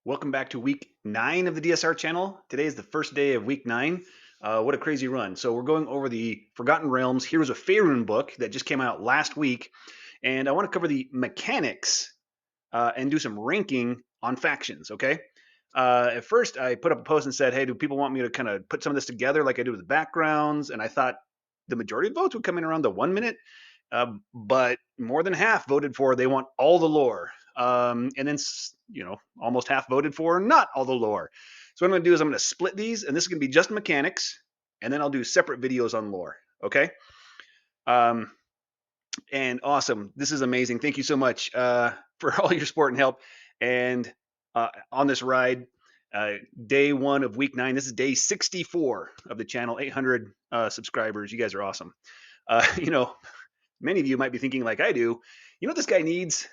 Welcome back to week 9 of the DSR channel. Today is the first day of week 9. What a crazy run. So we're going over the Forgotten Realms Heroes of Faerun book that just came out last week. And I want to cover the mechanics and do some ranking on factions, okay? At first, I put up a post and said, hey, do people want me to kind of put some of this together like I do with the backgrounds? And I thought the majority of votes would come in around the 1 minute. But more than half voted for they want all the lore. And then, almost half voted for not all the lore. So what I'm going to do is I'm going to split these, and this is going to be just mechanics, and then I'll do separate videos on lore. Okay. Um, and awesome. This is amazing. Thank you so much for all your support and help. And on this ride, day 1 of week 9. This is day 64 of the channel. 800 subscribers. You guys are awesome. Many of you might be thinking like I do, this guy needs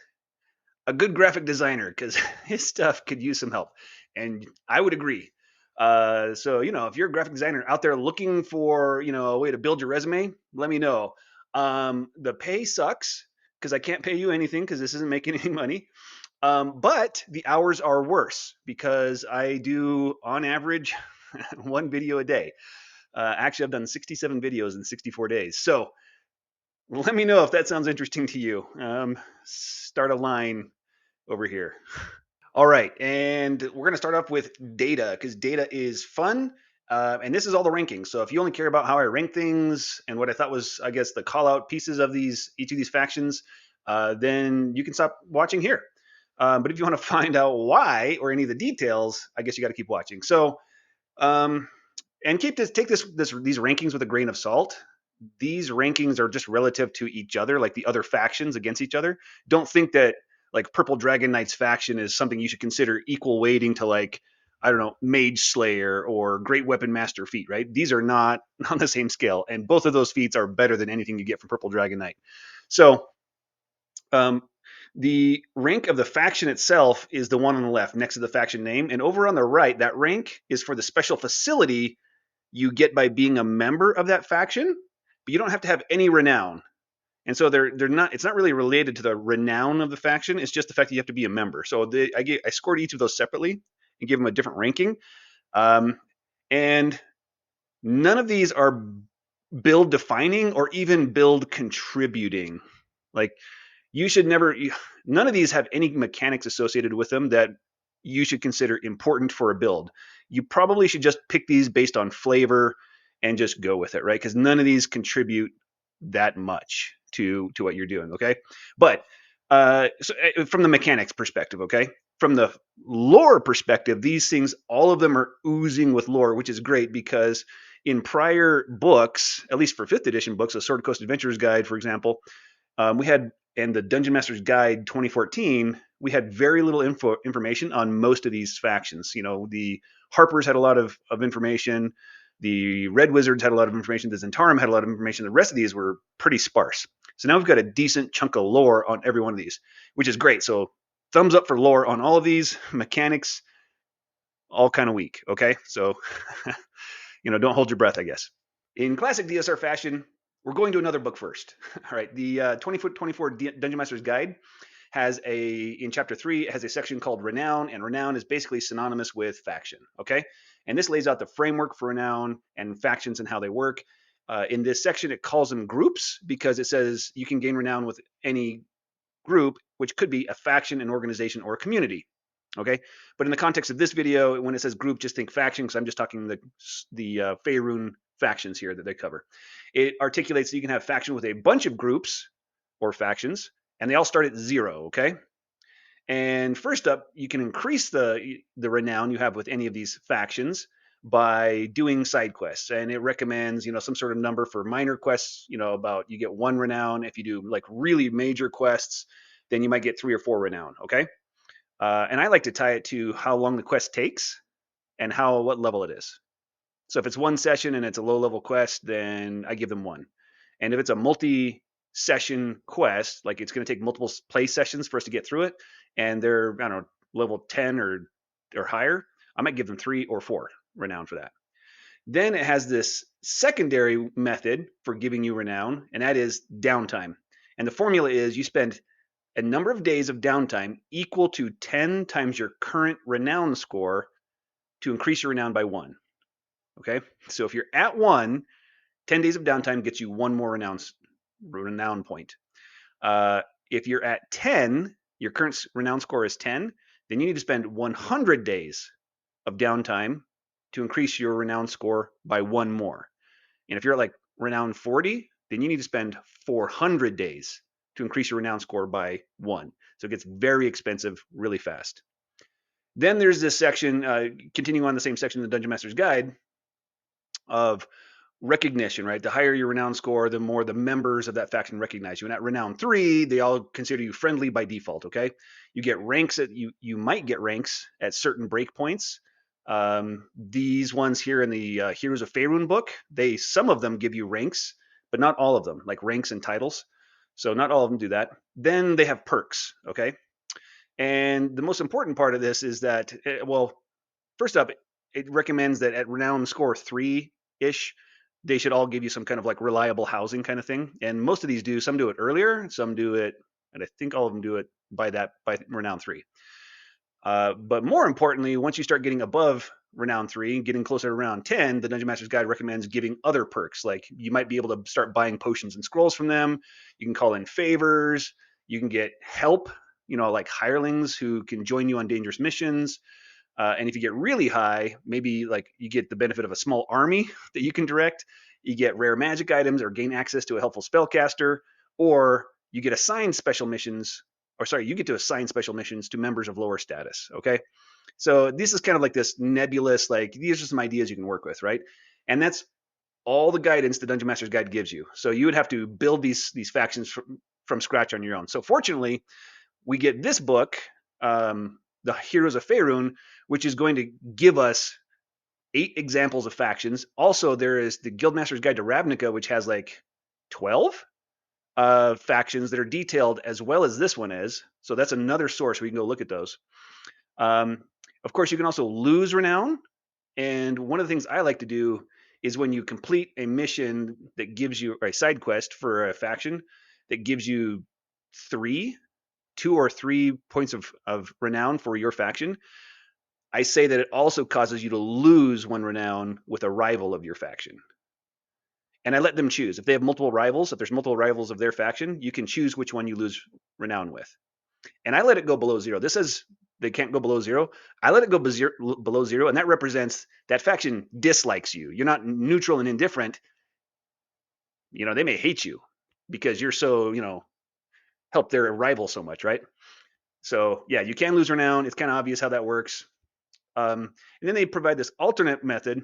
a good graphic designer because his stuff could use some help. And I would agree. So, if you're a graphic designer out there looking for, a way to build your resume, let me know. The pay sucks because I can't pay you anything because this isn't making any money. But the hours are worse because I do, on average, 1 video a day. Actually, I've done 67 videos in 64 days. So let me know if that sounds interesting to you. Start a line over here. All right, and we're going to start off with data because data is fun. And this is all the rankings. So if you only care about how I rank things and what I thought was, I guess, the call out pieces of each of these factions, then you can stop watching here. But if you want to find out why or any of the details, I guess you got to keep watching. So, and take these rankings with a grain of salt. These rankings are just relative to each other, like the other factions against each other. Don't think that like Purple Dragon Knight's faction is something you should consider equal weighting to, like, I don't know, Mage Slayer or Great Weapon Master feat, right? These are not on the same scale, and both of those feats are better than anything you get from Purple Dragon Knight. So the rank of the faction itself is the one on the left next to the faction name, and over on the right, that rank is for the special facility you get by being a member of that faction, but you don't have to have any renown. And so they're not. It's not really related to the renown of the faction. It's just the fact that you have to be a member. So I scored each of those separately and gave them a different ranking. And none of these are build defining or even build contributing. Like, you should never. None of these have any mechanics associated with them that you should consider important for a build. You probably should just pick these based on flavor and just go with it, right? Because none of these contribute that much to what you're doing, okay? But from the mechanics perspective, okay? From the lore perspective, these things, all of them are oozing with lore, which is great because in prior books, at least for 5th edition books, a Sword Coast Adventurers Guide, for example, we had, and the Dungeon Master's Guide 2014, we had very little information on most of these factions. The Harpers had a lot of information. The Red Wizards had a lot of information. The Zhentarim had a lot of information. The rest of these were pretty sparse. So now we've got a decent chunk of lore on every one of these, which is great. So thumbs up for lore on all of these. Mechanics, all kind of weak, okay? So, don't hold your breath, I guess. In classic DSR fashion, we're going to another book first. All right, the 2024 Dungeon Master's Guide has in chapter 3, it has a section called Renown, and Renown is basically synonymous with faction, okay? And this lays out the framework for Renown and factions and how they work. In this section, it calls them groups because it says you can gain Renown with any group, which could be a faction, an organization, or a community, okay? But in the context of this video, when it says group, just think faction, because I'm just talking the Faerun factions here that they cover. It articulates that you can have faction with a bunch of groups or factions, and they all start at 0, okay? And first up, you can increase the renown you have with any of these factions by doing side quests. And it recommends, some sort of number for minor quests, about you get 1 renown. If you do like really major quests, then you might get 3 or 4 renown, okay? And I like to tie it to how long the quest takes and what level it is. So if it's 1 session and it's a low level quest, then I give them 1. And if it's a multi-session quest, like it's going to take multiple play sessions for us to get through it, and they're, I don't know, level 10 or higher, I might give them 3 or 4 renown for that. Then it has this secondary method for giving you renown, and that is downtime. And the formula is you spend a number of days of downtime equal to 10 times your current renown score to increase your renown by 1. Okay, so if you're at 1, 10 days of downtime gets you 1 more renown point. If you're at 10, your current renown score is 10, then you need to spend 100 days of downtime to increase your renown score by 1 more. And if you're at like renown 40, then you need to spend 400 days to increase your renown score by 1. So it gets very expensive really fast. Then there's this section, continuing on the same section of the Dungeon Master's Guide, of recognition, right? The higher your renown score, the more the members of that faction recognize you. And at renown 3, they all consider you friendly by default, okay? You get ranks you might get ranks at certain breakpoints. These ones here in the Heroes of Faerun book, some of them give you ranks, but not all of them, like ranks and titles. So not all of them do that. Then they have perks, okay? And the most important part of this is that, well, first up, it recommends that at renown score 3-ish, they should all give you some kind of like reliable housing kind of thing. And most of these do. Some do it earlier, some do it, and I think all of them do it by renown 3. But more importantly, once you start getting above renown 3, getting closer to renown 10, the Dungeon Master's Guide recommends giving other perks. Like you might be able to start buying potions and scrolls from them. You can call in favors. You can get help, like hirelings who can join you on dangerous missions. And if you get really high, maybe like you get the benefit of a small army that you can direct. You get rare magic items or gain access to a helpful spellcaster, or you get assigned special missions, you get to assign special missions to members of lower status. Okay, so this is kind of like this nebulous, like these are some ideas you can work with, right? And that's all the guidance the Dungeon Master's Guide gives you. So you would have to build these factions from scratch on your own. So fortunately, we get this book, the Heroes of Faerun, which is going to give us 8 examples of factions. Also, there is the Guildmaster's Guide to Ravnica, which has like 12 factions that are detailed as well as this one is. So that's another source where you can go look at those. Of course, you can also lose renown. And one of the things I like to do is when you complete a mission that gives you, or a side quest for a faction that gives you 2 or 3 points of renown for your faction, I say that it also causes you to lose 1 renown with a rival of your faction. And I let them choose. If they have multiple rivals, if there's multiple rivals of their faction, you can choose which one you lose renown with. And I let it go below 0. This says they can't go below 0. I let it go below 0, and that represents that faction dislikes you. You're not neutral and indifferent. They may hate you because you're so, help their rival so much, right? So yeah, you can lose renown. It's kind of obvious how that works. And then they provide this alternate method,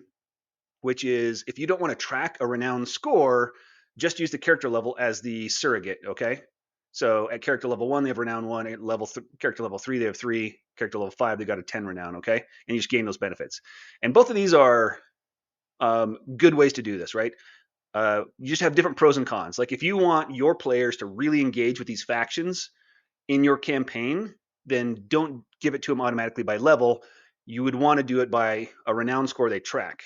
which is if you don't want to track a renown score, just use the character level as the surrogate, okay? So at character level 1, they have renown 1. At character level 3, they have 3. Character level 5, they got a 10 renown, okay? And you just gain those benefits. And both of these are good ways to do this, right? You just have different pros and cons. Like if you want your players to really engage with these factions in your campaign, then don't give it to them automatically by level. You would want to do it by a renown score they track.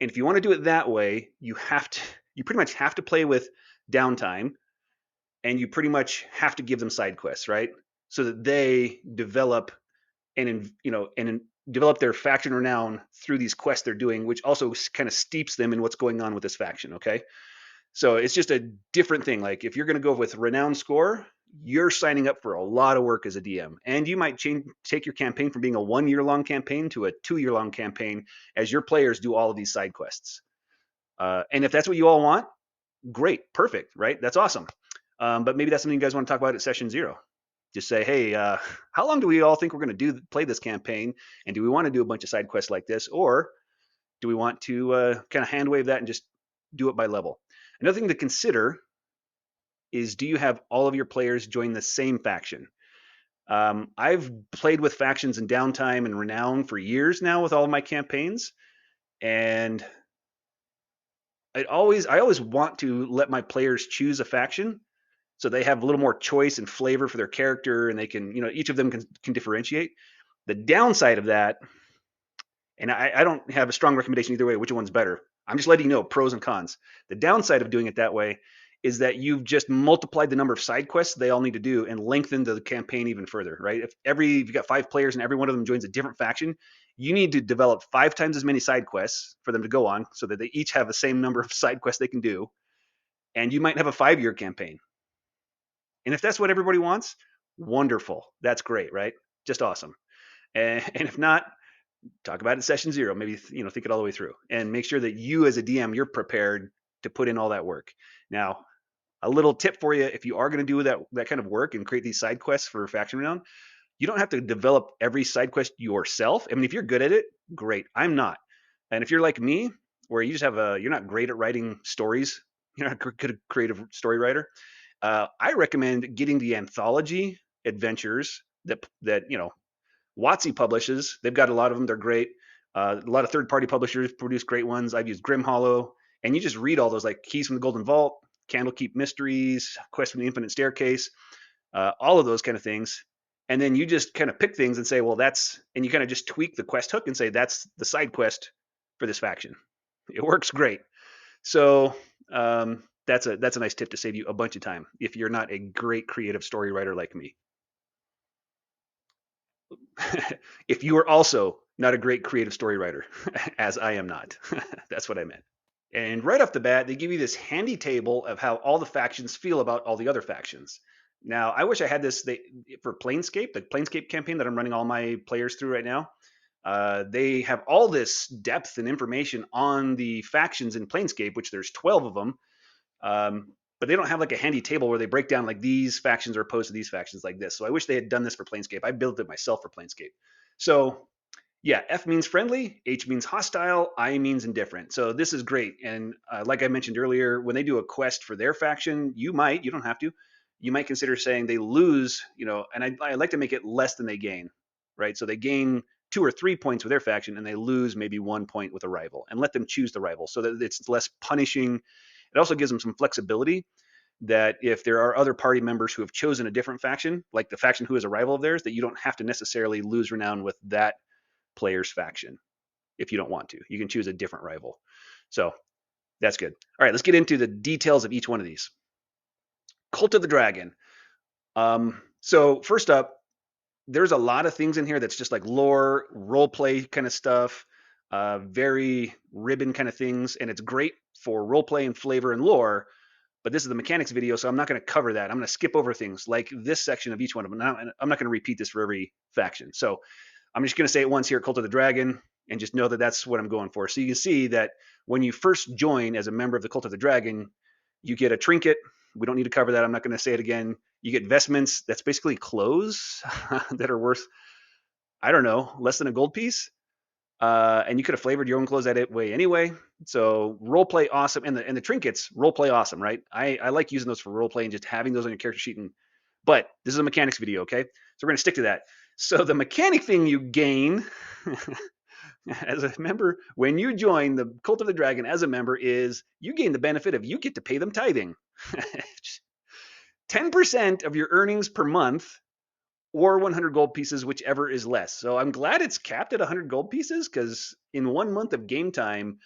And if you want to do it that way, you pretty much have to play with downtime, and you pretty much have to give them side quests, right? So that they develop and develop their faction renown through these quests they're doing, which also kind of steeps them in what's going on with this faction, okay? So it's just a different thing. Like if you're going to go with renown score, you're signing up for a lot of work as a DM. And you might take your campaign from being a 1-year-long campaign to a 2-year-long campaign as your players do all of these side quests. And if that's what you all want, great, perfect, right? That's awesome. But maybe that's something you guys want to talk about at session 0. Just say, hey, how long do we all think we're going to play this campaign? And do we want to do a bunch of side quests like this? Or do we want to kind of hand wave that and just do it by level? Another thing to consider is, do you have all of your players join the same faction? I've played with factions in downtime and renown for years now with all of my campaigns, and I always want to let my players choose a faction so they have a little more choice and flavor for their character, and they can, each of them can differentiate. The downside of that, and I don't have a strong recommendation either way which one's better. I'm just letting you know pros and cons. The downside of doing it that way is that you've just multiplied the number of side quests they all need to do and lengthened the campaign even further, right? If you've got 5 players and every one of them joins a different faction, you need to develop 5 times as many side quests for them to go on so that they each have the same number of side quests they can do. And you might have a 5-year campaign. And if that's what everybody wants, wonderful. That's great, right? Just awesome. And if not, talk about it in session 0. Maybe think it all the way through and make sure that you as a DM, you're prepared to put in all that work. Now, a little tip for you: if you are going to do that kind of work and create these side quests for faction renown, you don't have to develop every side quest yourself. I mean, if you're good at it, great. I'm not. And if you're like me, where you just you're not great at writing stories, you're not a good creative story writer, I recommend getting the anthology adventures that WotC publishes. They've got a lot of them. They're great. A lot of third-party publishers produce great ones. I've used Grim Hollow, and you just read all those, like Keys from the Golden Vault, Candlekeep Mysteries, Quest from the Infinite Staircase, all of those kind of things. And then you just kind of pick things and say, well, and you kind of just tweak the quest hook and say, that's the side quest for this faction. It works great. So that's a nice tip to save you a bunch of time if you're not a great creative story writer like me. If you are also not a great creative story writer, as I am not. That's what I meant. And right off the bat, they give you this handy table of how all the factions feel about all the other factions. Now, I wish I had this for Planescape, the Planescape campaign that I'm running all my players through right now. They have all this depth and information on the factions in Planescape, which there's 12 of them. But they don't have like a handy table where they break down like these factions are opposed to these factions like this. So I wish they had done this for Planescape. I built it myself for Planescape. So yeah, F means friendly, H means hostile, I means indifferent. So this is great. And like I mentioned earlier, when they do a quest for their faction, you don't have to, you might consider saying they lose, and I like to make it less than they gain, right? So they gain 2 or 3 points with their faction and they lose maybe 1 point with a rival, and let them choose the rival so that it's less punishing. It also gives them some flexibility that if there are other party members who have chosen a different faction, like the faction who is a rival of theirs, that you don't have to necessarily lose renown with that player's faction if you don't want to. You can choose a different rival. So that's good. All right, let's get into the details of each one of these. Cult of the Dragon. So first up, there's a lot of things in here that's just like lore, role play kind of stuff, very ribbon kind of things, and it's great for role play and flavor and lore. But this is the mechanics video, so I'm not going to cover that. I'm going to skip over things like this section of each one of them. I'm not going to repeat this for every faction. So I'm just going to say it once here, Cult of the Dragon, and just know that that's what I'm going for. So you can see that when you first join as a member of the Cult of the Dragon, you get a trinket. We don't need to cover that. I'm not going to say it again. You get vestments. That's basically clothes that are worth, I don't know, less than a gold piece. And you could have flavored your own clothes that way anyway. So role play awesome, and the trinkets role play awesome, right? I like using those for role play and just having those on your character sheet. But this is a mechanics video, okay? So we're going to stick to that. So the mechanic thing you gain as a member when you join the Cult of the Dragon as a member is you gain the benefit of you get to pay them tithing. 10% of your earnings per month, or 100 gold pieces, whichever is less. So I'm glad it's capped at 100 gold pieces, because in 1 month of game time,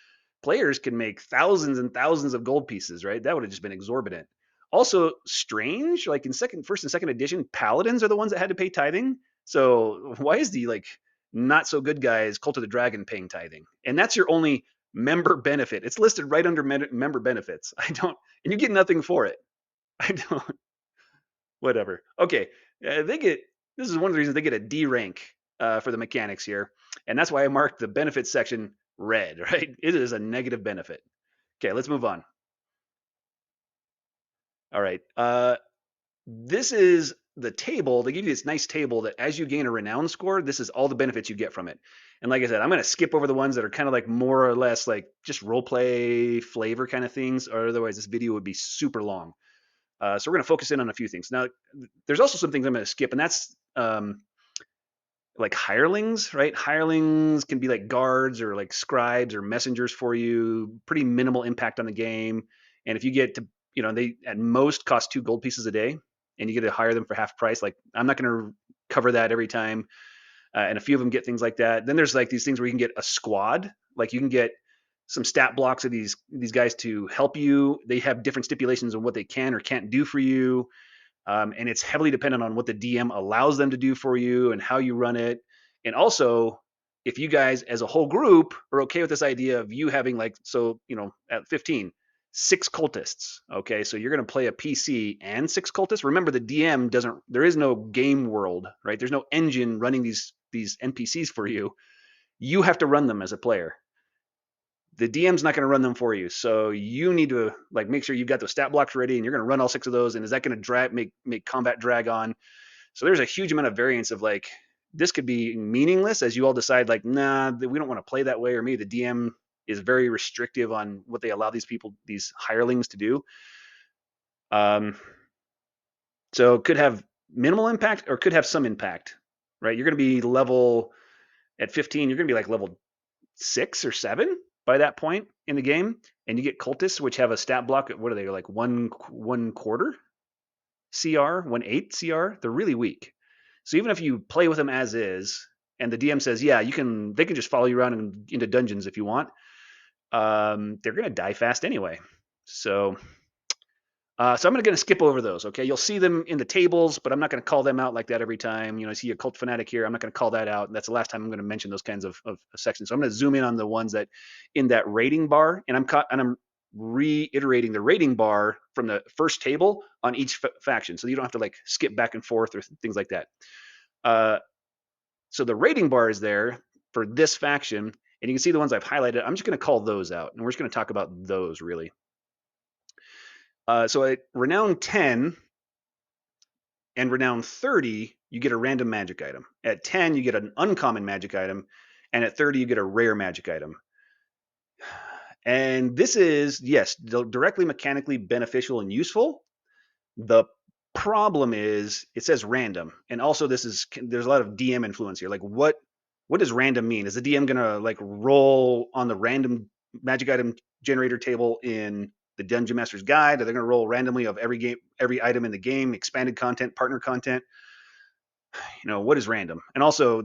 players can make thousands and thousands of gold pieces, right? That would have just been exorbitant. Also strange, like in first and second edition, paladins are the ones that had to pay tithing. So why is the not so good guys Cult of the Dragon paying tithing? And that's your only member benefit. It's listed right under member benefits. And you get nothing for it. I don't. Whatever. Okay, this is one of the reasons they get a D rank for the mechanics here, and that's why I marked the benefits section red. Right, it is a negative benefit. Okay, let's move on. All right, this is the table. They give you this nice table that as you gain a renown score, this is all the benefits you get from it. And like I said, I'm going to skip over the ones that are kind of like more or less like just role play flavor kind of things, or otherwise this video would be super long. So we're going to focus in on a few things. Now, there's also some things I'm going to skip, and that's like hirelings, right? Hirelings can be like guards or like scribes or messengers for you. Pretty minimal impact on the game. And if you get to, they at most cost 2 gold pieces a day, and you get to hire them for half price. Like, I'm not going to cover that every time. And a few of them get things like that. Then there's like these things where you can get a squad. Like you can get some stat blocks of these guys to help you. They have different stipulations on what they can or can't do for you, and it's heavily dependent on what the DM allows them to do for you and how you run it. And also, if you guys as a whole group are okay with this idea of you having like, so at 15, 6 cultists. Okay, so you're going to play a PC and 6 cultists. Remember, the DM doesn't. There is no game world, right? There's no engine running these NPCs for you. You have to run them as a player. The DM's not going to run them for you, so you need to like make sure you've got those stat blocks ready, and you're going to run all 6 of those. And is that going to make combat drag on? So there's a huge amount of variance of like, this could be meaningless as you all decide like, nah, we don't want to play that way, or maybe the DM is very restrictive on what they allow these hirelings to do. So it could have minimal impact or could have some impact, right? You're going to be level at 15. You're going to be like level 6 or 7 by that point in the game, and you get cultists which have a stat block. What are they, like one quarter CR, 1/8 CR? They're really weak. So even if you play with them as is, and the DM says, yeah, they can just follow you around into dungeons if you want, they're going to die fast anyway. So I'm going to skip over those. Okay, you'll see them in the tables, but I'm not going to call them out like that every time. I see a cult fanatic here. I'm not going to call that out. That's the last time I'm going to mention those kinds of sections. So I'm going to zoom in on the ones that in that rating bar, and I'm reiterating the rating bar from the first table on each faction, so you don't have to like skip back and forth or things like that. So the rating bar is there for this faction, and you can see the ones I've highlighted. I'm just going to call those out, and we're just going to talk about those really. So at Renown 10 and Renown 30, you get a random magic item. At 10, you get an uncommon magic item, and at 30, you get a rare magic item. And this is, yes, directly mechanically beneficial and useful. The problem is it says random, and also there's a lot of DM influence here. Like what does random mean? Is the DM gonna like roll on the random magic item generator table in the Dungeon Master's Guide? Are they gonna roll randomly of every item in the game, expanded content, partner content? What is random? And also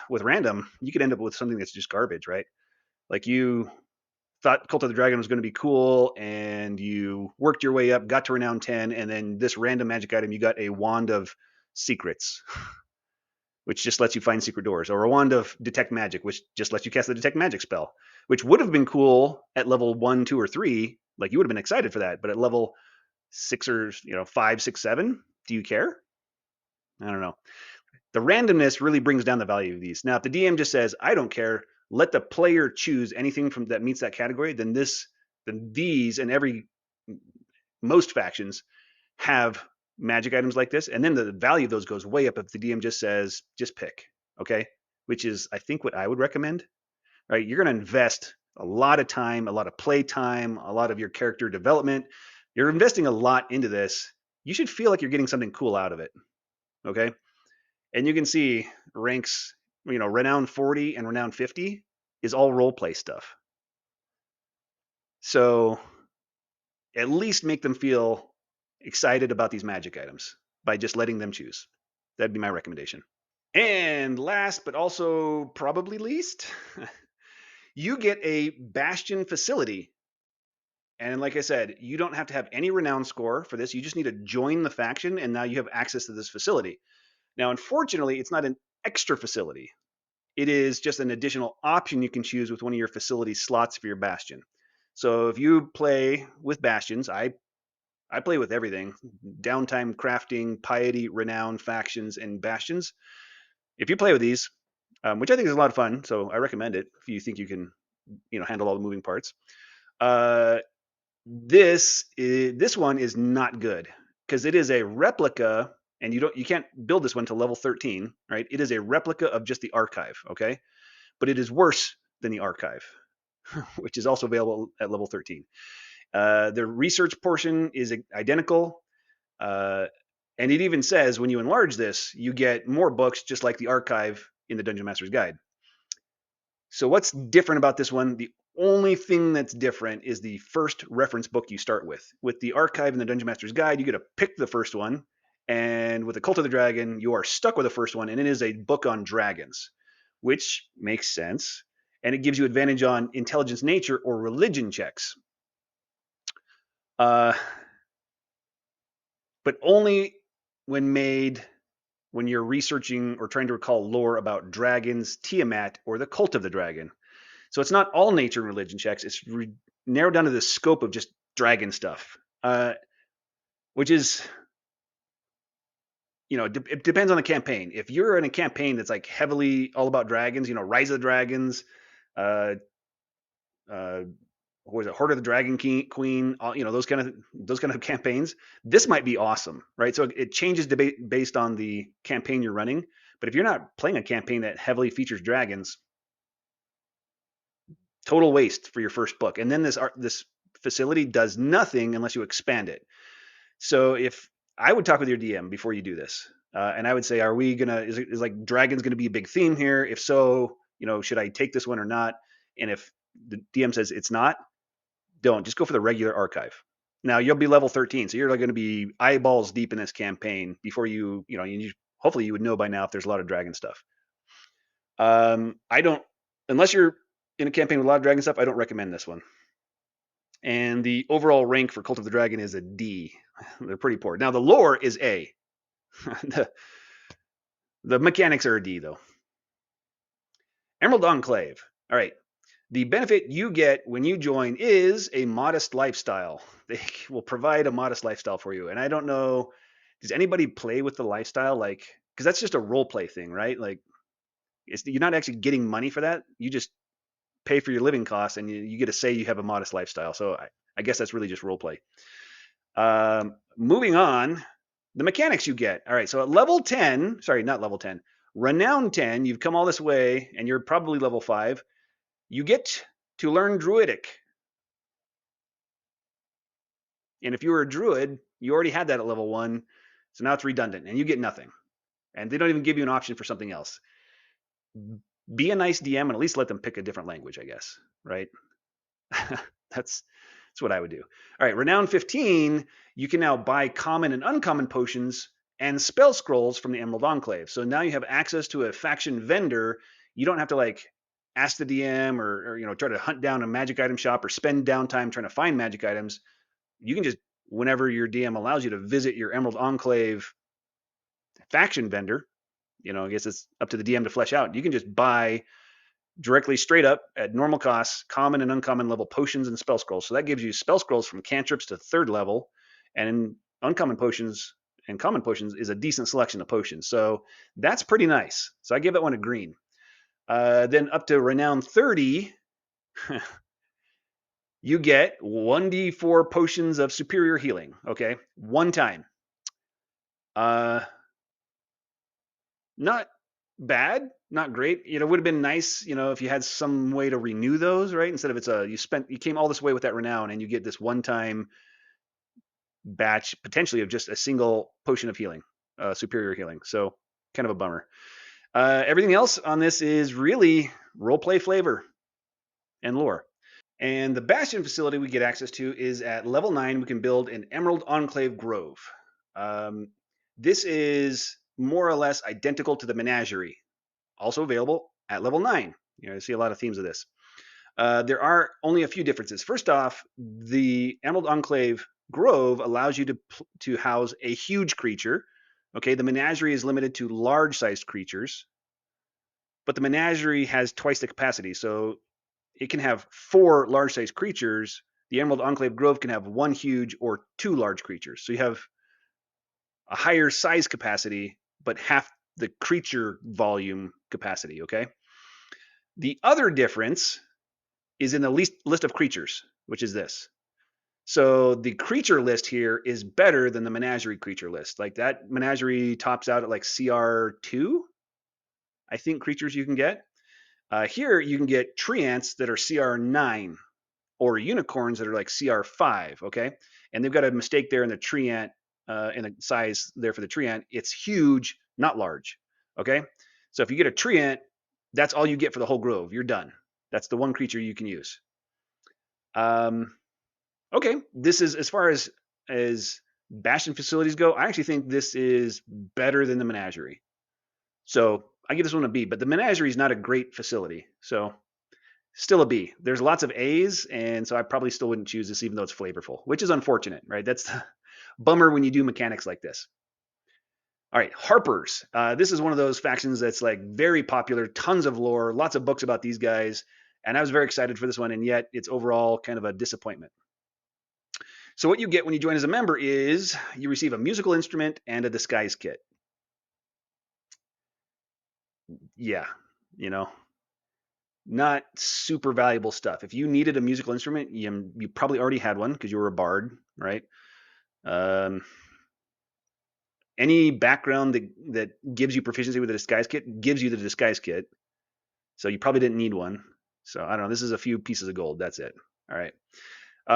with random, you could end up with something that's just garbage, right? Like you thought Cult of the Dragon was going to be cool, and you worked your way up, got to Renown 10, and then this random magic item, you got a Wand of Secrets, which just lets you find secret doors, or a Wand of Detect Magic, which just lets you cast the Detect Magic spell, which would have been cool at level 1, 2, or 3. Like you would have been excited for that, but at level 6 or 5, 6, 7, do you care? I don't know. The randomness really brings down the value of these. Now, if the DM just says, I don't care, let the player choose anything from that meets that category, then these and most factions have magic items like this, and then the value of those goes way up if the DM just says, just pick, okay? Which is, I think, what I would recommend, right? You're going to invest a lot of time, a lot of play time, a lot of your character development. You're investing a lot into this. You should feel like you're getting something cool out of it, okay? And you can see ranks, Renown 40 and Renown 50 is all role play stuff. So at least make them feel excited about these magic items by just letting them choose. That'd be my recommendation. And last, but also probably least, you get a Bastion facility. And like I said, you don't have to have any renown score for this. You just need to join the faction, and now you have access to this facility. Now, unfortunately, it's not an extra facility. It is just an additional option you can choose with one of your facility slots for your Bastion. So if you play with Bastions, I play with everything: downtime, crafting, piety, renown, factions, and Bastions. If you play with these, which I think is a lot of fun, so I recommend it if you think you can, handle all the moving parts. This one is not good because it is a replica, and you can't build this one to level 13, right? It is a replica of just the archive, okay? But it is worse than the archive, which is also available at level 13. The research portion is identical, and it even says when you enlarge this, you get more books just like the archive in the Dungeon Master's Guide. So what's different about this one? The only thing that's different is the first reference book you start with. With the archive and the Dungeon Master's Guide, you get to pick the first one. And with the Cult of the Dragon, you are stuck with the first one, and it is a book on dragons, which makes sense. and it gives you advantage on intelligence, nature, or religion checks. But only when made when you're researching or trying to recall lore about dragons, Tiamat, or the cult of the dragon. So it's not all nature and religion checks. It's narrowed down to the scope of just dragon stuff, which is, it depends on the campaign. If you're in a campaign that's like heavily all about dragons, Rise of the Dragons, uh, uh, what was it, Horde of the Dragon Queen, those kind of campaigns, this might be awesome, right? So it changes based on the campaign you're running. But if you're not playing a campaign that heavily features dragons, total waste for your first book. And then this facility does nothing unless you expand it. So if I would talk with your DM before you do this, and I would say, are we gonna is like dragons gonna be a big theme here? If so, should I take this one or not? And if the DM says it's not, don't. Just go for the regular archive. Now you'll be level 13, so you're like going to be eyeballs deep in this campaign before hopefully you would know by now if there's a lot of dragon stuff. I don't, unless you're in a campaign with a lot of dragon stuff, I don't recommend this one. And the overall rank for Cult of the Dragon is a D. They're pretty poor. Now the lore is A. the mechanics are a D though. Emerald Enclave. All right. The benefit you get when you join is a modest lifestyle. They will provide a modest lifestyle for you. And I don't know, does anybody play with the lifestyle? Like, because that's just a role play thing, right? Like, you're not actually getting money for that. You just pay for your living costs, and you get to say you have a modest lifestyle. So I guess that's really just role play. Moving on, the mechanics you get. All right, so at level 10, sorry, not level 10, Renown 10, you've come all this way, and you're probably level 5. You get to learn Druidic. And if you were a Druid, you already had that at level 1, so now it's redundant, and you get nothing. And they don't even give you an option for something else. Be a nice DM and at least let them pick a different language, I guess, right? That's what I would do. All right, Renown 15, you can now buy common and uncommon potions and spell scrolls from the Emerald Enclave. So now you have access to a faction vendor. You don't have to like ask the DM or try to hunt down a magic item shop or spend downtime trying to find magic items. You can just, whenever your DM allows you to visit your Emerald Enclave faction vendor, I guess it's up to the DM to flesh out. You can just buy directly straight up at normal costs, common and uncommon level potions and spell scrolls. So that gives you spell scrolls from cantrips to 3rd level, and uncommon potions and common potions is a decent selection of potions. So that's pretty nice. So I give that one a green. Then up to Renown 30, you get 1d4 potions of superior healing. Okay, one time. Not bad, not great. It would have been nice, if you had some way to renew those, right? Instead of you came all this way with that renown and you get this one-time batch potentially of just a single potion of healing, superior healing. So kind of a bummer. Everything else on this is really roleplay flavor and lore. And the Bastion facility we get access to is at level 9. We can build an Emerald Enclave Grove. This is more or less identical to the Menagerie, also available at level 9. I see a lot of themes of this. There are only a few differences. First off, the Emerald Enclave Grove allows you to house a huge creature. Okay, the Menagerie is limited to large-sized creatures, but the Menagerie has twice the capacity, so it can have 4 large-sized creatures. The Emerald Enclave Grove can have 1 huge or 2 large creatures. So you have a higher size capacity, but half the creature volume capacity, okay? The other difference is in the list of creatures, which is this. So the creature list here is better than the Menagerie creature list. Like that Menagerie tops out at like CR2, I think, creatures you can get. Here you can get treants that are CR9 or unicorns that are like CR5, okay? And they've got a mistake there in the treant, in the size there for the treant. It's huge, not large, okay? So if you get a treant, that's all you get for the whole grove. You're done. That's the one creature you can use. Okay, this is, as far as Bastion facilities go, I actually think this is better than the Menagerie. So I give this one a B, but the Menagerie is not a great facility. So Still a B. There's lots of A's, and so I probably still wouldn't choose this, even though it's flavorful, which is unfortunate, right? That's the bummer when you do mechanics like this. All right, Harpers. This is one of those factions that's like very popular, tons of lore, lots of books about these guys, and I was very excited for this one, and yet it's overall kind of a disappointment. So what you get when you join as a member is you receive a musical instrument and a disguise kit. Yeah, you know, not super valuable stuff. If you needed a musical instrument, you probably already had one because you were a bard, right? Um, any background that gives you proficiency with the disguise kit gives you the disguise kit. So you probably didn't need one. So I don't know. This is a few pieces of gold. That's it. All right.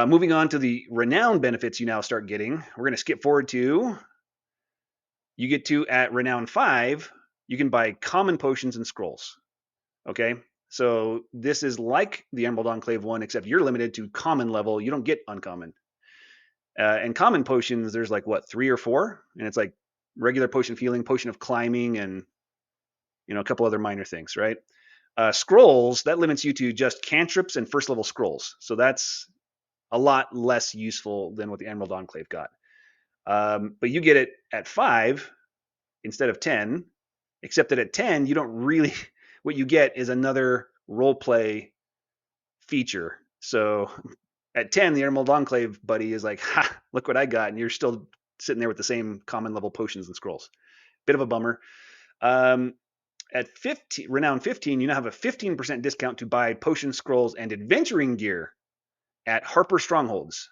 Moving on to the renown benefits you now start getting. We're going to skip forward to you get to at renown 5, you can buy common potions and scrolls. Okay. So this is like the Emerald Enclave one, except you're limited to common level. You don't get uncommon. And common potions, there's like what, 3 or 4, and it's like regular potion of healing, potion of climbing, and a couple other minor things, right? Scrolls that limits you to just cantrips and first level scrolls. So that's a lot less useful than what the Emerald Enclave got. But you get it at 5 instead of 10, except that at 10 you don't really. What you get is another role play feature. So at 10, the Emerald Enclave buddy is like, ha, look what I got. And you're still sitting there with the same common level potions and scrolls. Bit of a bummer. At 15, renown 15, you now have a 15% discount to buy potion scrolls and adventuring gear at Harper strongholds.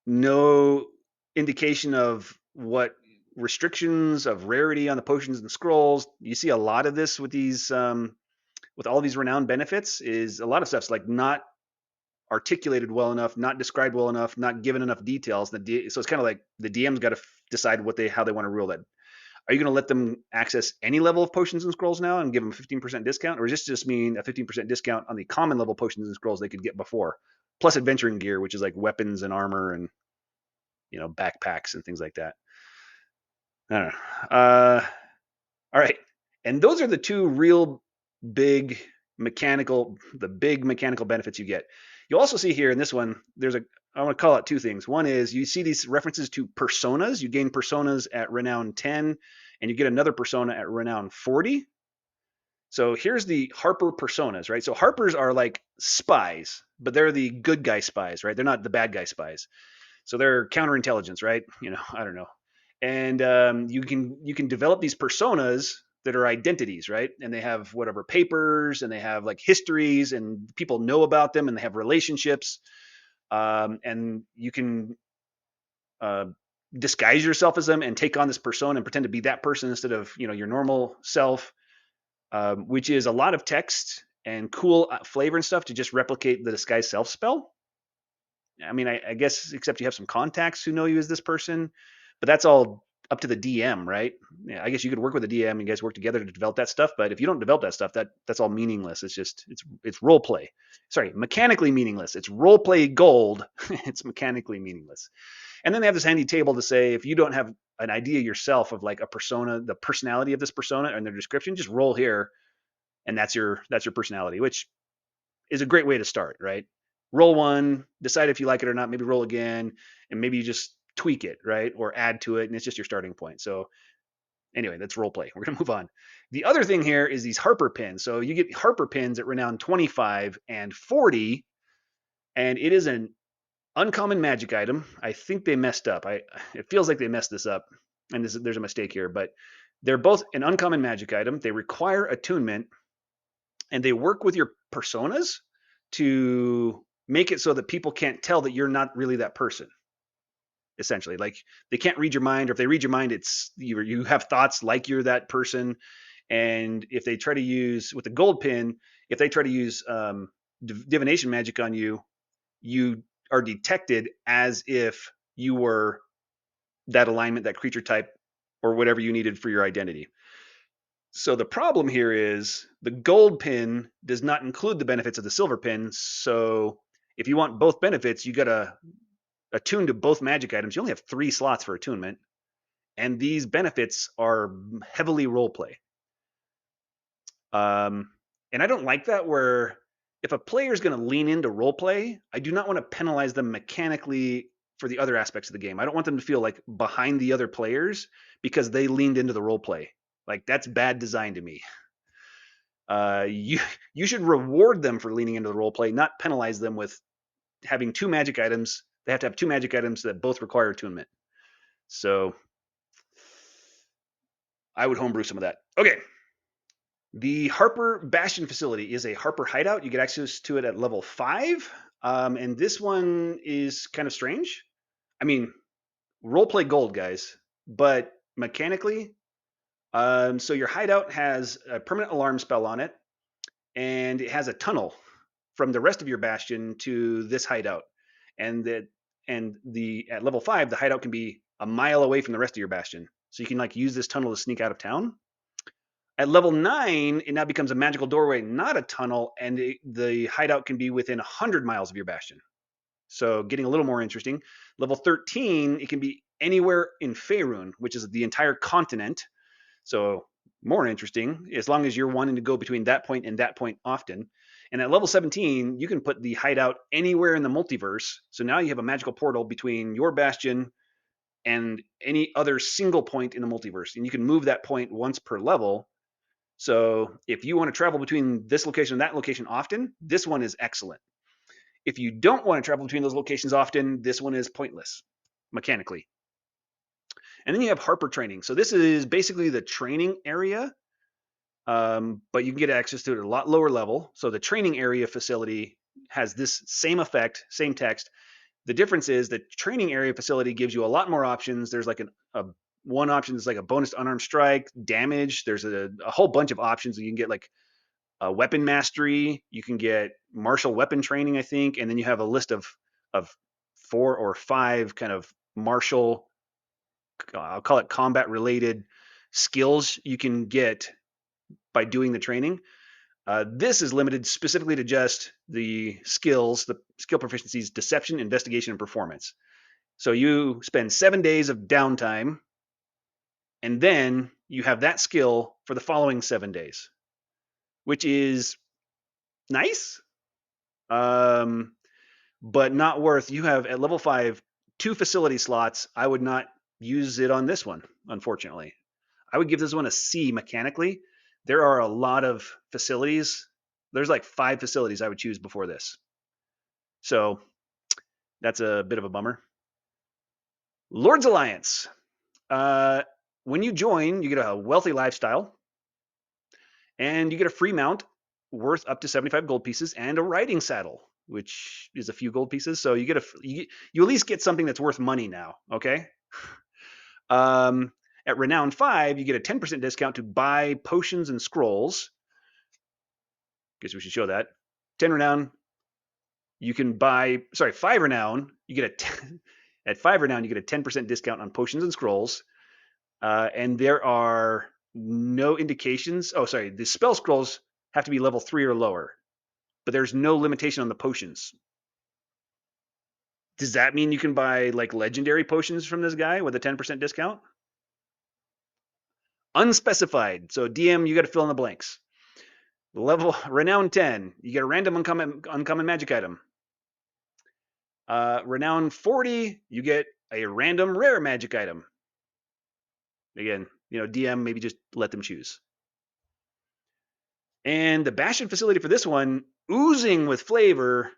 No indication of what restrictions of rarity on the potions and scrolls. You see a lot of this with these with all these renowned benefits. Is a lot of stuff's like not articulated well enough, not described well enough, not given enough details. So it's kind of like the DM's got to decide how they want to rule that. Are you going to let them access any level of potions and scrolls now and give them a 15% discount, or does this just mean a 15% discount on the common level potions and scrolls they could get before, plus adventuring gear, which is like weapons and armor and backpacks and things like that? I don't know. All right, and those are the two real big big mechanical benefits you get. You'll also see here in this one, I want to call out two things. One is you see these references to personas. You gain personas at renown 10, and you get another persona at renown 40. So here's the Harper personas, right? So Harpers are like spies, but they're the good guy spies, right? They're not the bad guy spies. So they're counterintelligence, right? I don't know. And you can develop these personas that are identities, right? And they have whatever papers, and they have like histories, and people know about them, and they have relationships. And you can uh, disguise yourself as them and take on this persona and pretend to be that person instead of your normal self, which is a lot of text and cool flavor and stuff to just replicate the disguise self spell. I mean, I guess except you have some contacts who know you as this person, but that's all up to the DM, right? Yeah, I guess you could work with the DM and you guys work together to develop that stuff. But if you don't develop that stuff, that's all meaningless. It's role play. Sorry, mechanically meaningless. It's role play gold. It's mechanically meaningless. And then they have this handy table to say if you don't have an idea yourself of like a persona, the personality of this persona and their description, just roll here, and that's your personality, which is a great way to start, right? Roll one, decide if you like it or not, maybe roll again, and maybe you just tweak it, right? Or add to it, and it's just your starting point. So anyway, that's role play. We're gonna move on. The other thing here is these Harper pins. So you get Harper pins at renown 25 and 40, and it is an uncommon magic item. I think they messed up. It feels like they messed this up, and there's a mistake here, but they're both an uncommon magic item. They require attunement, and they work with your personas to make it so that people can't tell that you're not really that person. Essentially, like they can't read your mind, or if they read your mind, it's you have thoughts like you're that person. And if they try to use with the gold pin, if they try to use divination magic on you, you are detected as if you were that alignment, that creature type, or whatever you needed for your identity. So the problem here is the gold pin does not include the benefits of the silver pin. So if you want both benefits, you got to attune to both magic items. You only have 3 slots for attunement, and these benefits are heavily role play. And I don't like that where if a player is going to lean into role play, I do not want to penalize them mechanically for the other aspects of the game. I don't want them to feel like behind the other players because they leaned into the role play. Like that's bad design to me. You should reward them for leaning into the role play, not penalize them with having two magic items. They have to have two magic items that both require attunement. So I would homebrew some of that. Okay. The Harper Bastion facility is a Harper hideout. You get access to it at level 5. And this one is kind of strange. I mean, roleplay gold, guys. But mechanically, so your hideout has a permanent alarm spell on it, and it has a tunnel from the rest of your bastion to this hideout. And at level 5, the hideout can be a mile away from the rest of your bastion. So you can like use this tunnel to sneak out of town. At level 9, it now becomes a magical doorway, not a tunnel, and the hideout can be within 100 miles of your bastion. So getting a little more interesting. Level 13, it can be anywhere in Faerun, which is the entire continent. So more interesting, as long as you're wanting to go between that point and that point often. And at level 17, you can put the hideout anywhere in the multiverse. So now you have a magical portal between your bastion and any other single point in the multiverse. And you can move that point once per level. So if you want to travel between this location and that location often, this one is excellent. If you don't want to travel between those locations often, this one is pointless mechanically. And then you have Harper training. So this is basically the training area, but you can get access to it at a lot lower level. So the training area facility has this same effect, same text. The difference is the training area facility gives you a lot more options. There's like one option is like a bonus to unarmed strike, damage. There's a whole bunch of options. You can get like weapon mastery. You can get martial weapon training, I think, and then you have a list of 4 or 5 kind of martial, I'll call it combat related skills you can get by doing the training. This is limited specifically to just the skills, the skill proficiencies, deception, investigation, and performance. So you spend 7 days of downtime, and then you have that skill for the following 7 days, which is nice, but not worth. You have at level 5 2 facility slots. I would not use it on this one, unfortunately. I would give this one a C mechanically. There are a lot of facilities. There's like 5 facilities I would choose before this. So that's a bit of a bummer. Lord's Alliance. When you join, you get a wealthy lifestyle, and you get a free mount worth up to 75 gold pieces and a riding saddle, which is a few gold pieces. So you at least get something that's worth money now. Okay. At Renown 5, you get a 10% discount to buy potions and scrolls. Guess we should show that. 10 Renown, you can buy, 5 Renown, you get at 5 Renown, you get a 10% discount on potions and scrolls. And there are no indications. The spell scrolls have to be level 3 or lower, but there's no limitation on the potions. Does that mean you can buy like legendary potions from this guy with a 10% discount? Unspecified. So DM, you got to fill in the blanks. Level Renown 10, you get a random uncommon magic item. Renown 40, you get a random rare magic item. Again, DM, maybe just let them choose. And the Bastion facility for this one, oozing with flavor,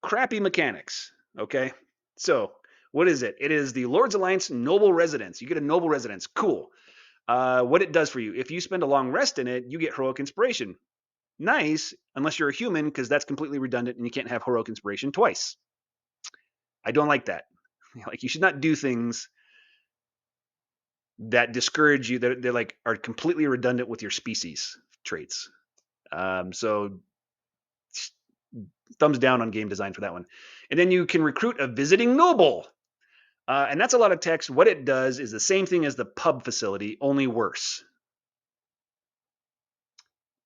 crappy mechanics. Okay, so what is it? It is the Lord's Alliance Noble Residence. You get a Noble Residence. Cool. What it does for you, if you spend a long rest in it, you get Heroic Inspiration. Nice, unless you're a human, because that's completely redundant and you can't have Heroic Inspiration twice. I don't like that. Like, you should not do things that discourage you, that they're like are completely redundant with your species traits. So thumbs down on game design for that one. And then you can recruit a visiting noble. And that's a lot of text. What it does is the same thing as the pub facility, only worse.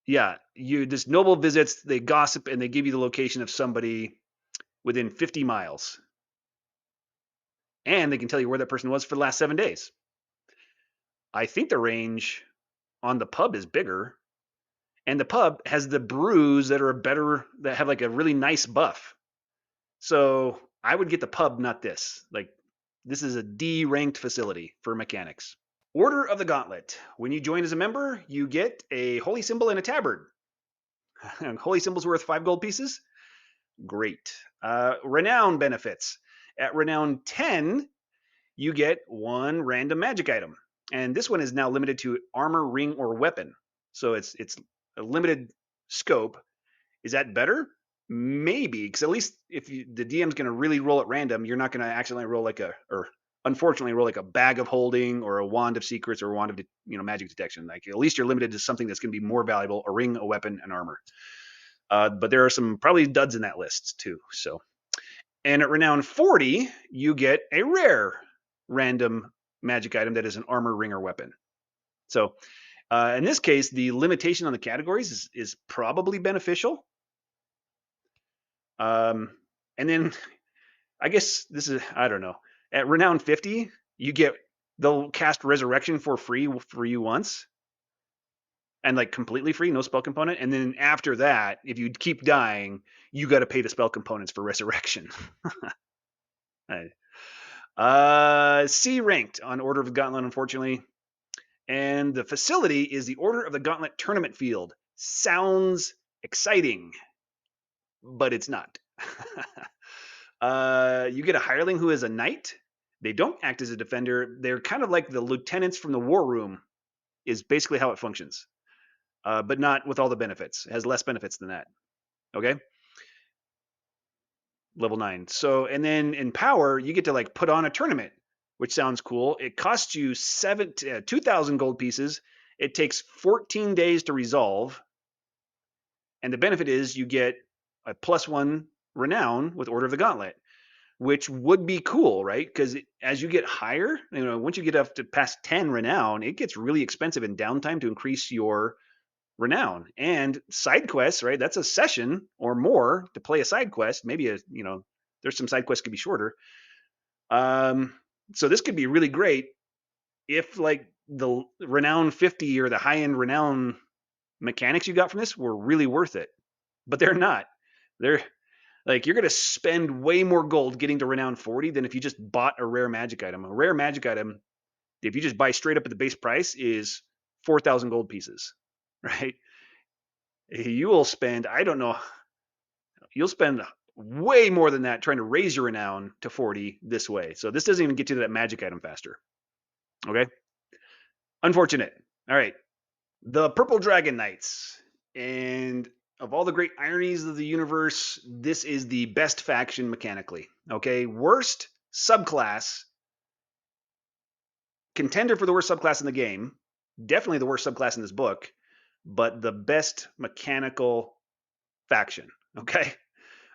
Yeah, this noble visits, they gossip, and they give you the location of somebody within 50 miles. And they can tell you where that person was for the last 7 days. I think the range on the pub is bigger. And the pub has the brews that have like a really nice buff. So I would get the pub, not this. Like, this is a D ranked facility for mechanics. Order of the Gauntlet. When you join as a member, you get a holy symbol and a tabard. Holy symbol's worth 5 gold pieces. Great. Renown benefits. At Renown 10, you get 1 random magic item. And this one is now limited to armor, ring, or weapon. So it's a limited scope. Is that better? Maybe, because at least if the DM's going to really roll at random, you're not going to accidentally roll unfortunately roll like a bag of holding or a wand of secrets or a wand of magic detection. Like, at least you're limited to something that's going to be more valuable: a ring, a weapon, and armor. But there are some probably duds in that list too. So, and at Renown 40, you get a rare random magic item that is an armor, ring, or weapon. So in this case, the limitation on the categories is probably beneficial. And then I guess this is, I don't know. At Renown 50, they'll cast Resurrection for free for you once. And like completely free, no spell component. And then after that, if you keep dying, you got to pay the spell components for Resurrection. C ranked on Order of the Gauntlet, unfortunately. And the facility is the Order of the Gauntlet Tournament Field. Sounds exciting, but it's not. You get a hireling who is a knight. They don't act as a defender. They're kind of like the lieutenants from the war room, is basically how it functions. But not with all the benefits. It has less benefits than that. Okay? Level 9. So, and then in power, you get to like put on a tournament, which sounds cool. It costs you 2,000 gold pieces. It takes 14 days to resolve. And the benefit is you get a +1 renown with Order of the Gauntlet, which would be cool, right? Because as you get higher, once you get up to past 10 renown, it gets really expensive in downtime to increase your renown. And side quests, right? That's a session or more to play a side quest. Maybe there's some side quests could be shorter. So this could be really great if like the renown 50 or the high end renown mechanics you got from this were really worth it. But they're not. They're like, you're going to spend way more gold getting to renown 40 than if you just bought a rare magic item. A rare magic item, if you just buy straight up at the base price, is 4,000 gold pieces, right? You will spend, I don't know, you'll spend way more than that trying to raise your renown to 40 this way. So this doesn't even get you to that magic item faster. Okay? Unfortunate. All right. The Purple Dragon Knights. And of all the great ironies of the universe, this is the best faction mechanically. Okay? Worst subclass. Contender for the worst subclass in the game. Definitely the worst subclass in this book. But the best mechanical faction. Okay?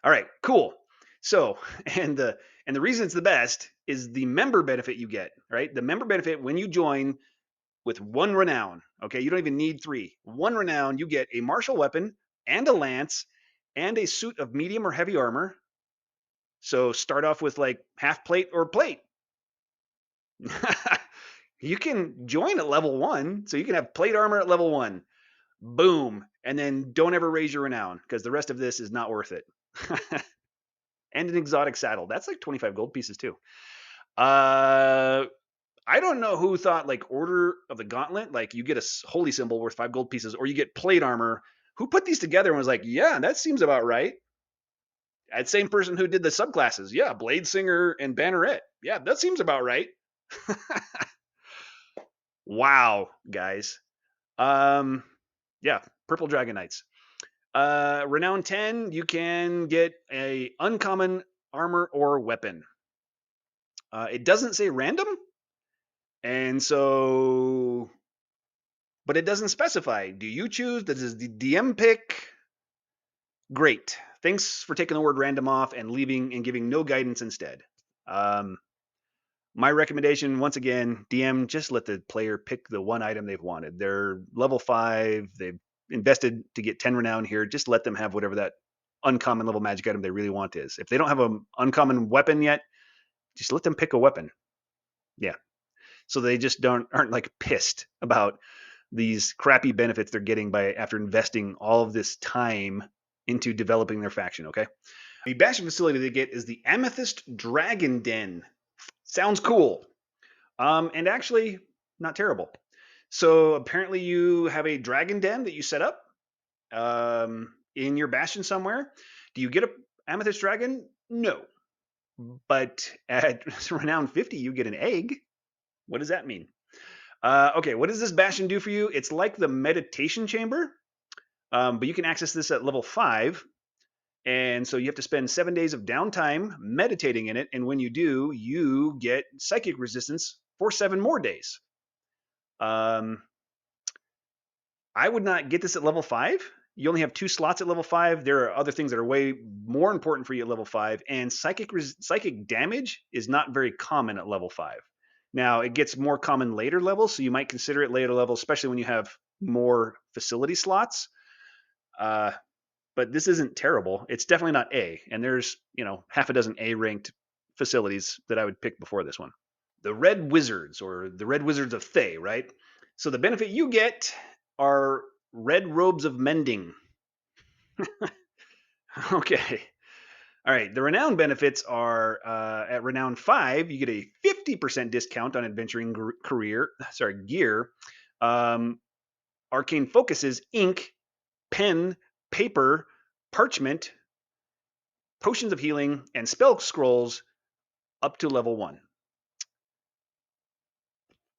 All right, cool. So, and the reason it's the best is the member benefit you get, right? The member benefit when you join with 1 renown, okay? You don't even need 3. 1 renown, you get a martial weapon and a lance and a suit of medium or heavy armor. So start off with like half plate or plate. You can join at level 1, so you can have plate armor at level 1. Boom. And then don't ever raise your renown because the rest of this is not worth it. And an exotic saddle. That's like 25 gold pieces too. I don't know who thought like Order of the Gauntlet, like you get a holy symbol worth 5 gold pieces, or you get plate armor. Who put these together and was like, yeah, that seems about right? That same person who did the subclasses. Yeah, Blade Singer and Banneret. Yeah, that seems about right. Wow, guys. Yeah, Purple Dragon Knights. Renown 10, you can get a uncommon armor or weapon. It doesn't say random, and so, but it doesn't specify. Do you choose? Does the DM pick? Great. Thanks for taking the word random off and leaving and giving no guidance instead. My recommendation, once again, DM, just let the player pick the one item they've wanted. They're level 5. They've invested to get 10 renown here. Just let them have whatever that uncommon level magic item they really want is. If they don't have an uncommon weapon yet, just let them pick a weapon. Yeah. So they just aren't like pissed about these crappy benefits they're getting after investing all of this time into developing their faction, okay? The Bastion facility they get is the Amethyst Dragon Den. Sounds cool. And actually, not terrible. So apparently you have a dragon den that you set up in your bastion somewhere. Do you get a amethyst dragon? No. But at renown 50, you get an egg. What does that mean? Okay, what does this bastion do for you? It's like the meditation chamber, but you can access this at level 5. And so you have to spend 7 days of downtime meditating in it. And when you do, you get psychic resistance for 7 more days. I would not get this at level 5. You only have 2 slots at level 5. There are other things that are way more important for you at level 5. And psychic damage is not very common at level 5. Now, it gets more common later levels, so you might consider it later levels, especially when you have more facility slots. But this isn't terrible. It's definitely not A. And there's, half a dozen A-ranked facilities that I would pick before this one. The Red Wizards, or the Red Wizards of Thay, right? So the benefit you get are red robes of mending. Okay. All right. The renown benefits are at renown 5, you get a 50% discount on adventuring gear. Arcane focuses ink, pen, paper, parchment, potions of healing, and spell scrolls up to level 1.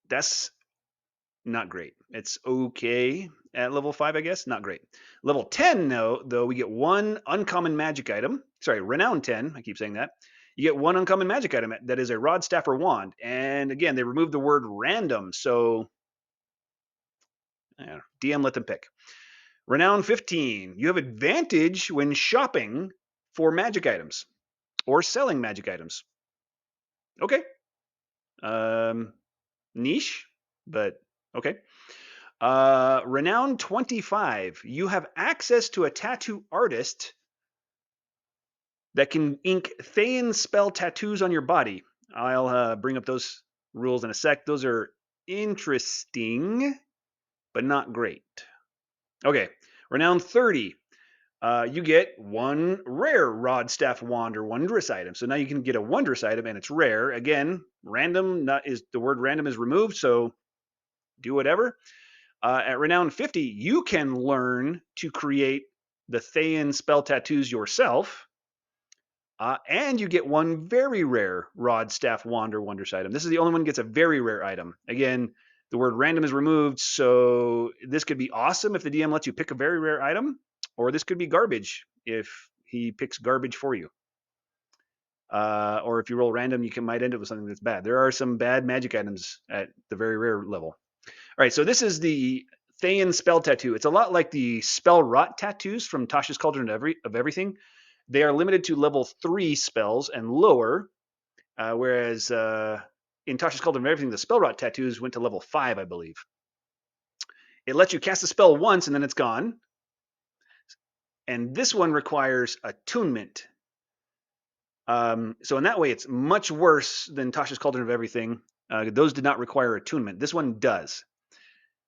That's not great. It's okay at level 5, I guess. Not great. Level 10, though, we get 1 uncommon magic item. Sorry, renown 10. I keep saying that. You get 1 uncommon magic item that is a rod, staff, or wand. And again, they removed the word random. So DM let them pick. Renown 15. You have advantage when shopping for magic items or selling magic items. Okay. Niche, but okay. Renown 25. You have access to a tattoo artist that can ink Thayan spell tattoos on your body. I'll bring up those rules in a sec. Those are interesting, but not great. Okay, renown 30. You get 1 rare rod, staff, wand, or wondrous item. So now you can get a wondrous item, and it's rare. Again, random the word random is removed, so do whatever. At renown 50, you can learn to create the Thayan spell tattoos yourself. And you get 1 very rare rod, staff, wand, or wondrous item. This is the only one that gets a very rare item. Again, the word random is removed, so this could be awesome if the DM lets you pick a very rare item, or this could be garbage if he picks garbage for you. Or if you roll random, you might end up with something that's bad. There are some bad magic items at the very rare level. All right, so this is the Thayan spell tattoo. It's a lot like the spell rot tattoos from Tasha's Cauldron of Everything. They are limited to level 3 spells and lower, whereas in Tasha's Cauldron of Everything, the spell rot tattoos went to level 5, I believe. It lets you cast a spell once and then it's gone. And this one requires attunement. So in that way, it's much worse than Tasha's Cauldron of Everything. Those did not require attunement. This one does.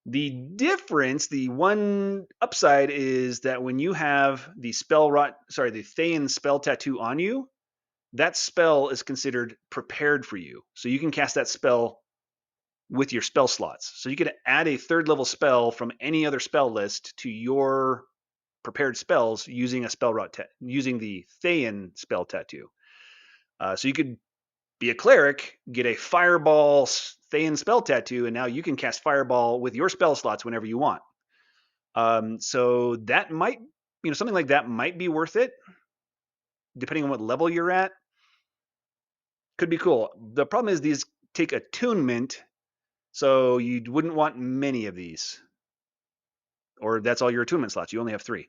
The difference, the one upside, is that when you have the the Thayan spell tattoo on you, that spell is considered prepared for you. So you can cast that spell with your spell slots. So you can add a 3rd level spell from any other spell list to your prepared spells using using the Thayan spell tattoo. So you could be a cleric, get a Fireball Thayan spell tattoo, and now you can cast Fireball with your spell slots whenever you want. So that might, something like that might be worth it, depending on what level you're at. Could be cool. The problem is these take attunement, so you wouldn't want many of these. Or that's all your attunement slots. You only have 3.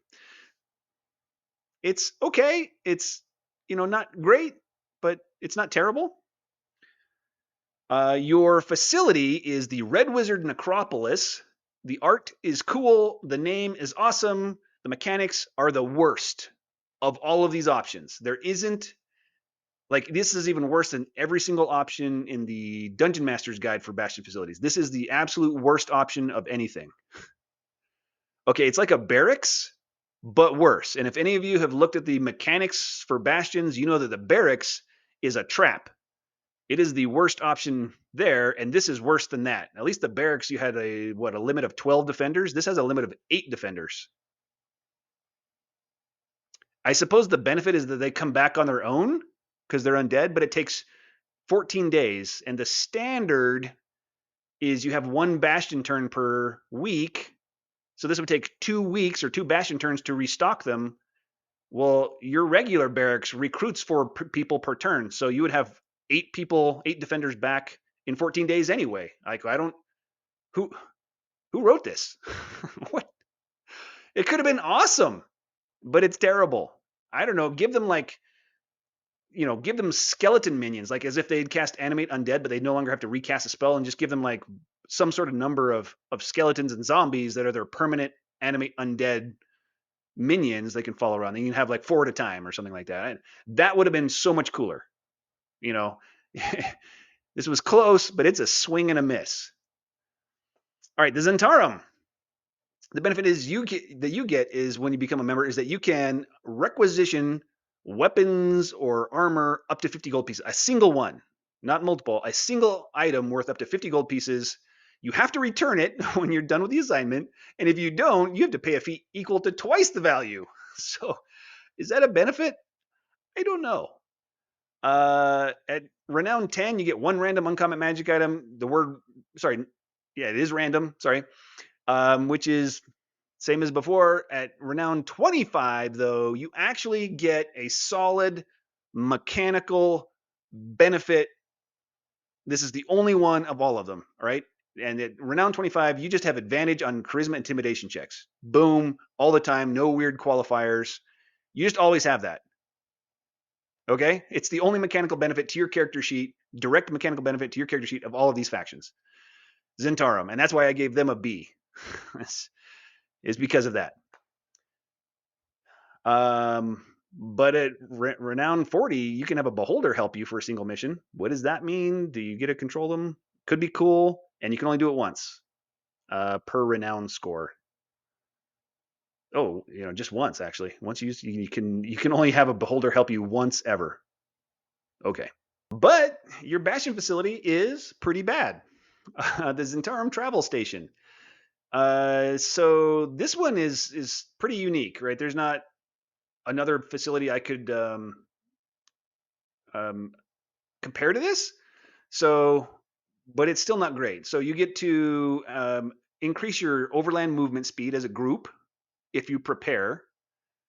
It's okay. It's, not great, but it's not terrible. Your facility is the Red Wizard Necropolis. The art is cool. The name is awesome. The mechanics are the worst of all of these options. There isn't Like, this is even worse than every single option in the Dungeon Master's Guide for Bastion facilities. This is the absolute worst option of anything. Okay, it's like a barracks, but worse. And if any of you have looked at the mechanics for bastions, you know that the barracks is a trap. It is the worst option there, and this is worse than that. At least the barracks, you had a limit of 12 defenders. This has a limit of 8 defenders. I suppose the benefit is that they come back on their own because they're undead, but it takes 14 days, and the standard is you have 1 bastion turn per week. So this would take 2 weeks or 2 bastion turns to restock them. Well, your regular barracks recruits 4 people per turn, so you would have 8 people, 8 defenders back in 14 days anyway. Like, I don't who wrote this? What? It could have been awesome, but it's terrible. I don't know. Give them give them skeleton minions, like as if they'd cast animate undead, but they no longer have to recast a spell, and just give them like some sort of number of skeletons and zombies that are their permanent animate undead minions they can follow around. And you can have like 4 at a time or something like that. That would have been so much cooler. This was close, but it's a swing and a miss. All right, the Zhentarim. The benefit is you get is when you become a member is that you can requisition weapons or armor up to 50 gold pieces. A single one, not multiple. A single item worth up to 50 gold pieces. You have to return it when you're done with the assignment, and if you don't, you have to pay a fee equal to twice the value. So, is that a benefit? I don't know. At Renown 10, you get 1 random uncommon magic item. It is random. Sorry, which is same as before. At Renown 25, though, you actually get a solid mechanical benefit. This is the only one of all of them, all right? And at Renown 25, you just have advantage on charisma intimidation checks. Boom, all the time, no weird qualifiers. You just always have that. Okay? It's the only mechanical benefit to your character sheet, direct mechanical benefit to your character sheet of all of these factions. Zhentarim, and that's why I gave them a B. Is because of that. But at Renown 40, you can have a beholder help you for a single mission. What does that mean? Do you get to control them? Could be cool, and you can only do it once per renown score. Oh, just once actually. Once you can only have a beholder help you once ever. Okay, but your bastion facility is pretty bad. The Zhentarim travel station. So this one is pretty unique, right? There's not another facility I could compare to this. So, but it's still not great. So you get to increase your overland movement speed as a group if you prepare.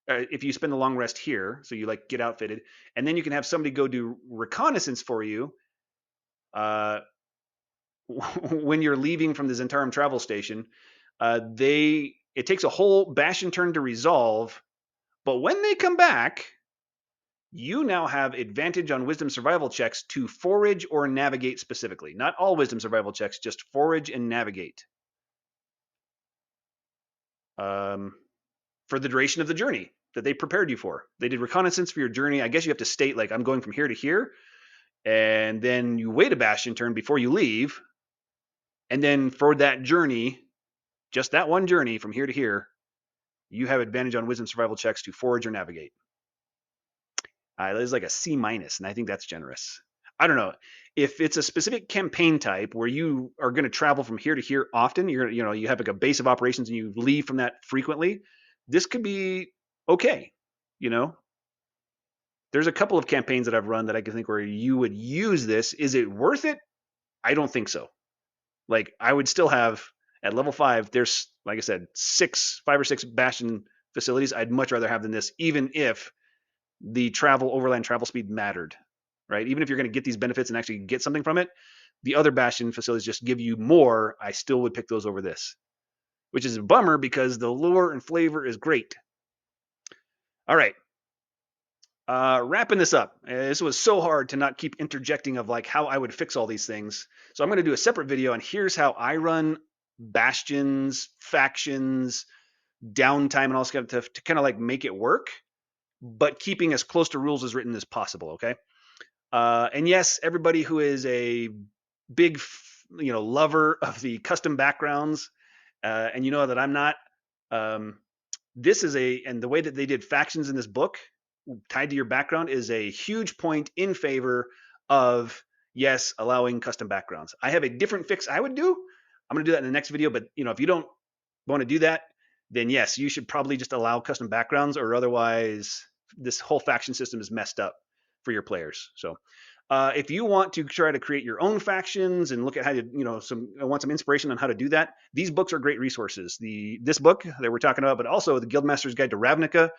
If you spend a long rest here, so you like get outfitted, and then you can have somebody go do reconnaissance for you when you're leaving from the Zhentarim travel station. It takes a whole bastion turn to resolve, but when they come back, you now have advantage on wisdom survival checks to forage or navigate specifically. Not all wisdom survival checks, just forage and navigate. For the duration of the journey that they prepared you for. They did reconnaissance for your journey. I guess you have to state, like, I'm going from here to here. And then you wait a bastion turn before you leave. And then for that journey, just that one journey from here to here, you have advantage on wisdom survival checks to forage or navigate. That is like a C-, and I think that's generous. I don't know. If it's a specific campaign type where you are going to travel from here to here often, you have like a base of operations and you leave from that frequently, this could be okay. There's a couple of campaigns that I've run that I can think where you would use this. Is it worth it? I don't think so. Like, I would still have at level 5, there's, like I said, 5 or 6 bastion facilities I'd much rather have than this, even if the overland travel speed mattered, right? Even if you're going to get these benefits and actually get something from it, the other bastion facilities just give you more. I still would pick those over this, which is a bummer because the lore and flavor is great. All right. Wrapping this up. This was so hard to not keep interjecting of like how I would fix all these things. So I'm going to do a separate video on here's how I run bastions, factions, downtime, and all this kind of stuff to kind of like make it work, but keeping as close to rules as written as possible. Okay. And yes, everybody who is a big, lover of the custom backgrounds, and you know that I'm not. Um, this is and the way that they did factions in this book tied to your background is a huge point in favor of, yes, allowing custom backgrounds. I have a different fix I would do. I'm going to do that in the next video, but if you don't want to do that, then yes, you should probably just allow custom backgrounds, or otherwise this whole faction system is messed up for your players. So if you want to try to create your own factions and look at how to, want some inspiration on how to do that, these books are great resources. This book that we're talking about, but also the Guildmaster's Guide to Ravnica,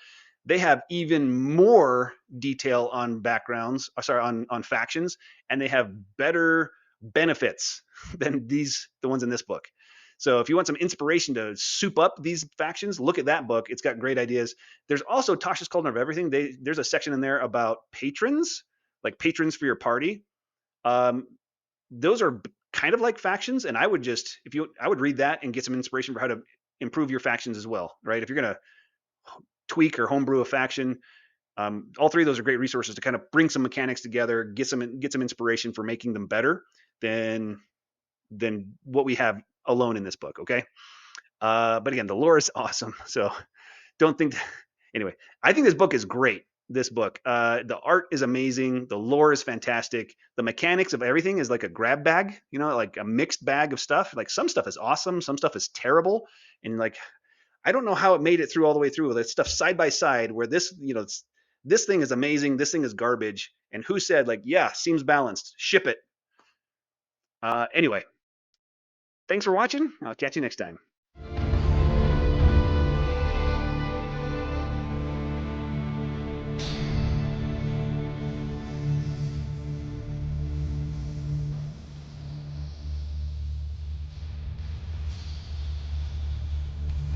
they have even more detail on backgrounds, on factions, and they have better benefits than the ones in this book. So if you want some inspiration to soup up these factions, look at that book. It's got great ideas. There's also Tasha's Cauldron of Everything. There's a section in there about patrons, like patrons for your party. Um, those are kind of like factions, and I would read that and get some inspiration for how to improve your factions as well, right? If you're gonna tweak or homebrew a faction, all three of those are great resources to kind of bring some mechanics together, get some inspiration for making them better than what we have alone in this book. Okay, but again, the lore is awesome, so don't think. Anyway, I think this book is great. This book, the art is amazing, the lore is fantastic, the mechanics of everything is like a grab bag, like a mixed bag of stuff. Like some stuff is awesome, some stuff is terrible, and like I don't know how it made it through all the way through. That stuff side by side, where this thing is amazing, this thing is garbage, and who said like, yeah, seems balanced, ship it. Anyway, thanks for watching. I'll catch you next time.